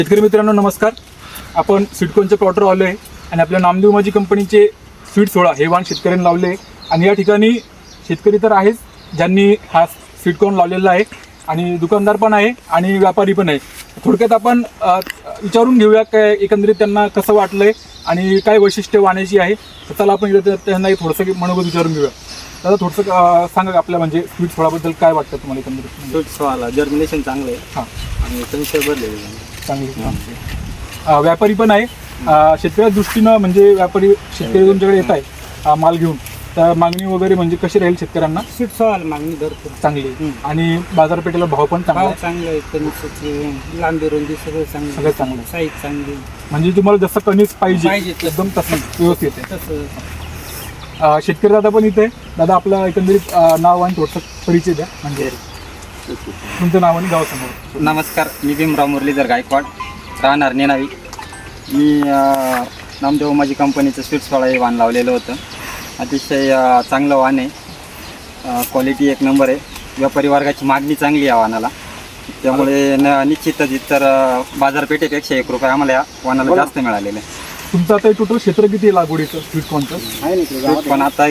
शेतकरी मित्रांनो नमस्कार. आपण स्वीटकॉर्नच्या प्लॉटवर आलो आहे आणि आपल्या नामदेव माझी कंपनीचे स्वीट 16 हे वाण शेतकऱ्यांनी लावले आहे. आणि या ठिकाणी शेतकरी तर आहेच ज्यांनी हा स्वीटकॉर्न लावलेला आहे आणि दुकानदार पण आहे आणि व्यापारी पण आहे. थोडक्यात आपण विचारून घेऊया काय एकंदरीत त्यांना कसं वाटलं आहे आणि काय वैशिष्ट्य वाण्याची आहे. तर चला आपण इथं त्यांना थोडंसं मनोगत विचारून घेऊया. दादा थोडंसं सांगा आपल्या म्हणजे स्वीट 16बद्दल काय वाटतं तुम्हाला एकंदरीत? स्वीट 16 जर्मिनेशन चांगलं आहे. हां आणि संशय भरले चांगली व्यापारी पण आहे. शेतकऱ्या दृष्टीनं म्हणजे व्यापारी शेतकरी तुमच्याकडे येत आहे माल घेऊन, तर मागणी वगैरे म्हणजे कशी राहील शेतकऱ्यांना? स्वीट 16 मागणी भरपूर चांगली आहे. आणि बाजारपेठेला भाव पण चांगला आहे. चांगलं आहे. कणीसची लांबी रुंदी सगळं चांगलं, सगळं चांगलं. साईज चांगली म्हणजे तुम्हाला जसं कणीस पाहिजे तसं. एकदम तसं व्यवस्थित आहे. तसं शेतकरी दादा पण इथे. दादा आपलं एकंदरीत नाव आणि थोडंसं परिचय द्या, म्हणजे तुमचं नाव आणि गाव समोर. नमस्कार, मी भीमराव मुरलीधर गायकवाड, राहणार नेनावी. मी नामदेव माझी कंपनीचं स्वीट 16 हे वाण लावलेलं होतं. अतिशय चांगलं वाण आहे. क्वालिटी एक नंबर आहे. व्यापारी वर्गाची मागणी चांगली आहे वाणाला, त्यामुळे निश्चितच इतर बाजारपेठेपेक्षा ₹1 आम्हाला या वाणाला जास्त मिळालेलं आहे. तुमचं आता टोटल क्षेत्र किती आहे लागवडीचं स्वीटकॉर्नचं? पण आता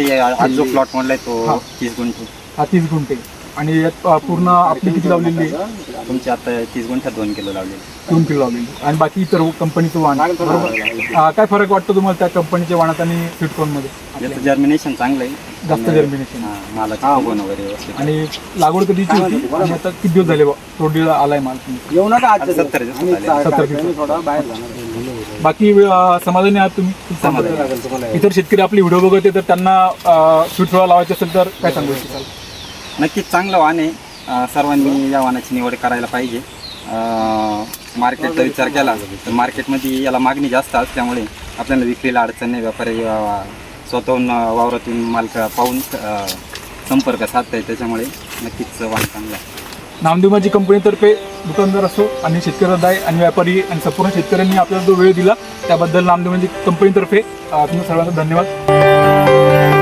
आज जो प्लॉट म्हणलाय तो 30 गुंठे. हा 30 गुंठे. आणि यात पूर्ण आपली किती लावलेली आहे? तुमची आता 30 गुंठ्यात 2 किलो लावलेली. 2 किलो लावलेली. आणि बाकी इतर कंपनीचं वाण बरोबर. काय फरक वाटतो तुम्हाला त्या कंपनीच्या वाणात आणि स्वीटकॉर्नमध्ये? याचं जर्मिनेशन चांगलं आहे. जास्त जर्मिनेशन. मालाचं फुगवण वगैरे व्यवस्थित. आणि लागवड कधीची होती आणि आता किती दिवस झाले तोडीला आलाय माल? 70 दिवसात आले. बाकी समाधानी आहात तुम्ही? समाधानी. इतर शेतकरी आपली व्हिडिओ बघत आहे तर त्यांना स्वीट 16 लावायचे असेल तर काय सांगू शकाल? नक्कीच चांगलं वाण आहे. सर्वांनी या वाणाची निवड करायला पाहिजे. मार्केटचा विचार केला तर मार्केटमध्ये याला मागणी जास्त असल्यामुळे आपल्याला विक्रीला अडचण नाही. व्यापारी स्वतःहून वावरातून माल पाहून संपर्क साधताय, त्याच्यामुळे नक्कीच वाण चांगला आहे. नामदेव माझी कंपनीतर्फे दुकानदार असो आणि शेतकरी आहे आणि व्यापारी आणि संपूर्ण शेतकऱ्यांनी आपल्याला जो वेळ दिला त्याबद्दल नामदेव माझी कंपनीतर्फे तुम्ही सर्वांचा धन्यवाद.